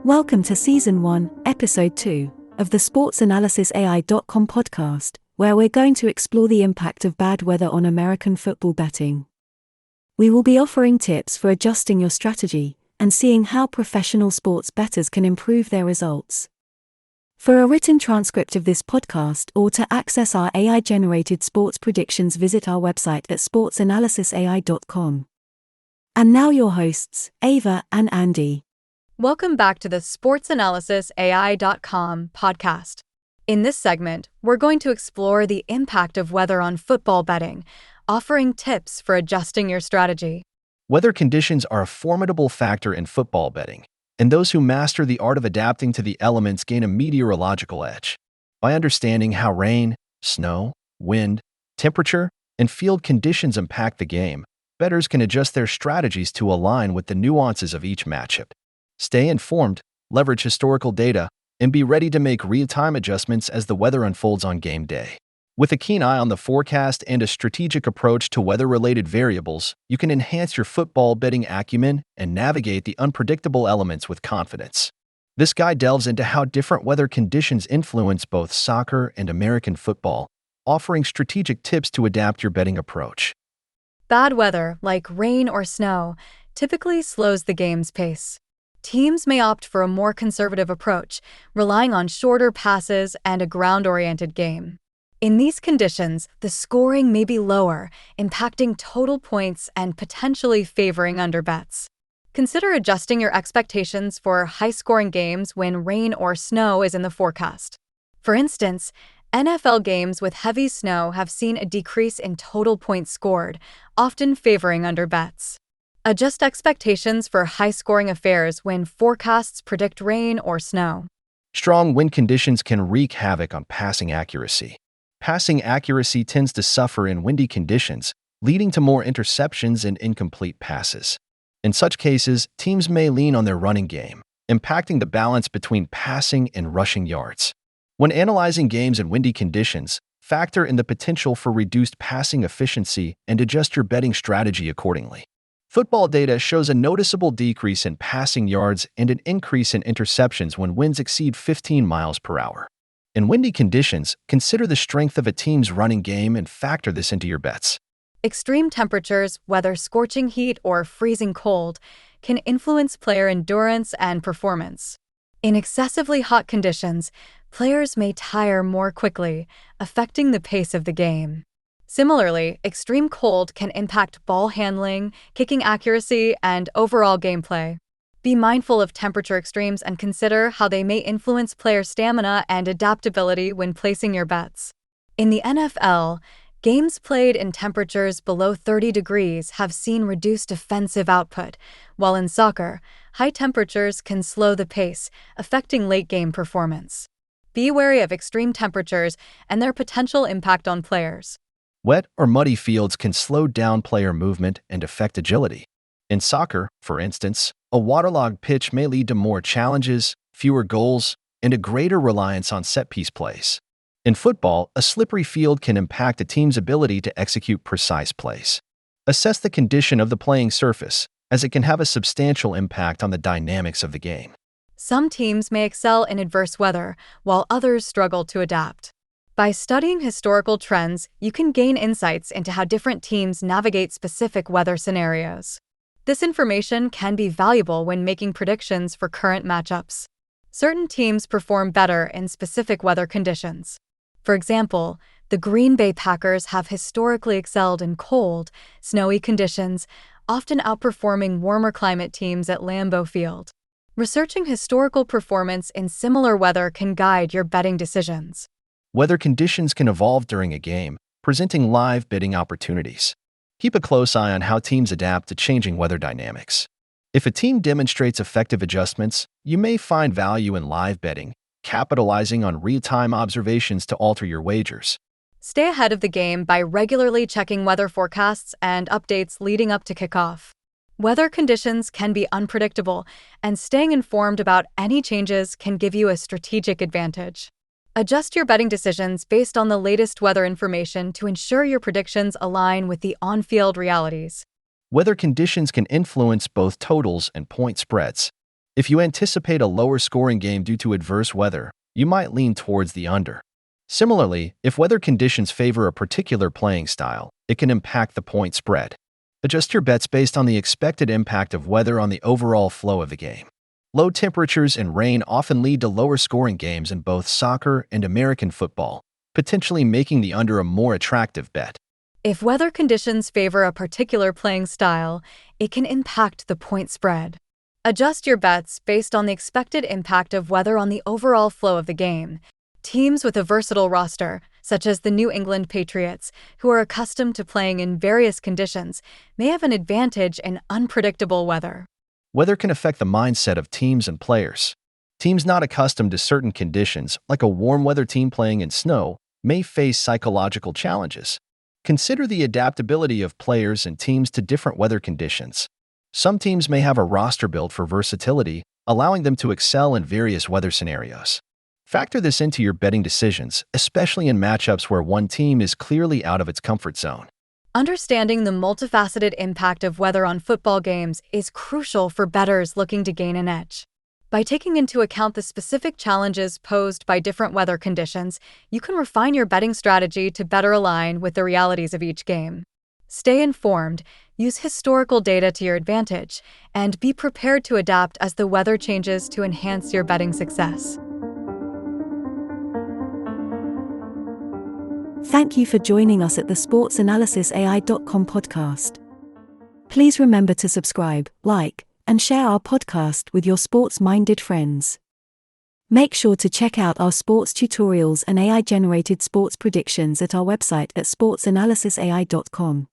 Welcome to Season 1, Episode 2 of the SportsAnalysisAI.com podcast, where we're going to explore the impact of bad weather on American football betting. We will be offering tips for adjusting your strategy and seeing how professional sports bettors can improve their results. For a written transcript of this podcast or to access our AI-generated sports predictions, visit our website at SportsAnalysisAI.com. And now your hosts, Ava and Andy. Welcome back to the SportsAnalysisAI.com podcast. In this segment, we're going to explore the impact of weather on football betting, offering tips for adjusting your strategy. Weather conditions are a formidable factor in football betting, and those who master the art of adapting to the elements gain a meteorological edge. By understanding how rain, snow, wind, temperature, and field conditions impact the game, bettors can adjust their strategies to align with the nuances of each matchup. Stay informed, leverage historical data, and be ready to make real-time adjustments as the weather unfolds on game day. With a keen eye on the forecast and a strategic approach to weather-related variables, you can enhance your football betting acumen and navigate the unpredictable elements with confidence. This guide delves into how different weather conditions influence both soccer and American football, offering strategic tips to adapt your betting approach. Bad weather, like rain or snow, typically slows the game's pace. Teams may opt for a more conservative approach, relying on shorter passes and a ground-oriented game. In these conditions, the scoring may be lower, impacting total points and potentially favoring underbets. Consider adjusting your expectations for high-scoring games when rain or snow is in the forecast. For instance, NFL games with heavy snow have seen a decrease in total points scored, often favoring underbets. Adjust expectations for high-scoring affairs when forecasts predict rain or snow. Strong wind conditions can wreak havoc on passing accuracy. Passing accuracy tends to suffer in windy conditions, leading to more interceptions and incomplete passes. In such cases, teams may lean on their running game, impacting the balance between passing and rushing yards. When analyzing games in windy conditions, factor in the potential for reduced passing efficiency and adjust your betting strategy accordingly. Football data shows a noticeable decrease in passing yards and an increase in interceptions when winds exceed 15 miles per hour. In windy conditions, consider the strength of a team's running game and factor this into your bets. Extreme temperatures, whether scorching heat or freezing cold, can influence player endurance and performance. In excessively hot conditions, players may tire more quickly, affecting the pace of the game. Similarly, extreme cold can impact ball handling, kicking accuracy, and overall gameplay. Be mindful of temperature extremes and consider how they may influence player stamina and adaptability when placing your bets. In the NFL, games played in temperatures below 30 degrees have seen reduced offensive output, while in soccer, high temperatures can slow the pace, affecting late-game performance. Be wary of extreme temperatures and their potential impact on players. Wet or muddy fields can slow down player movement and affect agility. In soccer, for instance, a waterlogged pitch may lead to more challenges, fewer goals, and a greater reliance on set-piece plays. In football, a slippery field can impact a team's ability to execute precise plays. Assess the condition of the playing surface, as it can have a substantial impact on the dynamics of the game. Some teams may excel in adverse weather, while others struggle to adapt. By studying historical trends, you can gain insights into how different teams navigate specific weather scenarios. This information can be valuable when making predictions for current matchups. Certain teams perform better in specific weather conditions. For example, the Green Bay Packers have historically excelled in cold, snowy conditions, often outperforming warmer climate teams at Lambeau Field. Researching historical performance in similar weather can guide your betting decisions. Weather conditions can evolve during a game, presenting live betting opportunities. Keep a close eye on how teams adapt to changing weather dynamics. If a team demonstrates effective adjustments, you may find value in live betting, capitalizing on real-time observations to alter your wagers. Stay ahead of the game by regularly checking weather forecasts and updates leading up to kickoff. Weather conditions can be unpredictable, and staying informed about any changes can give you a strategic advantage. Adjust your betting decisions based on the latest weather information to ensure your predictions align with the on-field realities. Weather conditions can influence both totals and point spreads. If you anticipate a lower scoring game due to adverse weather, you might lean towards the under. Similarly, if weather conditions favor a particular playing style, it can impact the point spread. Adjust your bets based on the expected impact of weather on the overall flow of the game. Low temperatures and rain often lead to lower scoring games in both soccer and American football, potentially making the under a more attractive bet. If weather conditions favor a particular playing style, it can impact the point spread. Adjust your bets based on the expected impact of weather on the overall flow of the game. Teams with a versatile roster, such as the New England Patriots, who are accustomed to playing in various conditions, may have an advantage in unpredictable weather. Weather can affect the mindset of teams and players. Teams not accustomed to certain conditions, like a warm weather team playing in snow, may face psychological challenges. Consider the adaptability of players and teams to different weather conditions. Some teams may have a roster built for versatility, allowing them to excel in various weather scenarios. Factor this into your betting decisions, especially in matchups where one team is clearly out of its comfort zone. Understanding the multifaceted impact of weather on football games is crucial for bettors looking to gain an edge. By taking into account the specific challenges posed by different weather conditions, you can refine your betting strategy to better align with the realities of each game. Stay informed, use historical data to your advantage, and be prepared to adapt as the weather changes to enhance your betting success. Thank you for joining us at the sportsanalysisai.com podcast. Please remember to subscribe, like, and share our podcast with your sports-minded friends. Make sure to check out our sports tutorials and AI-generated sports predictions at our website at sportsanalysisai.com.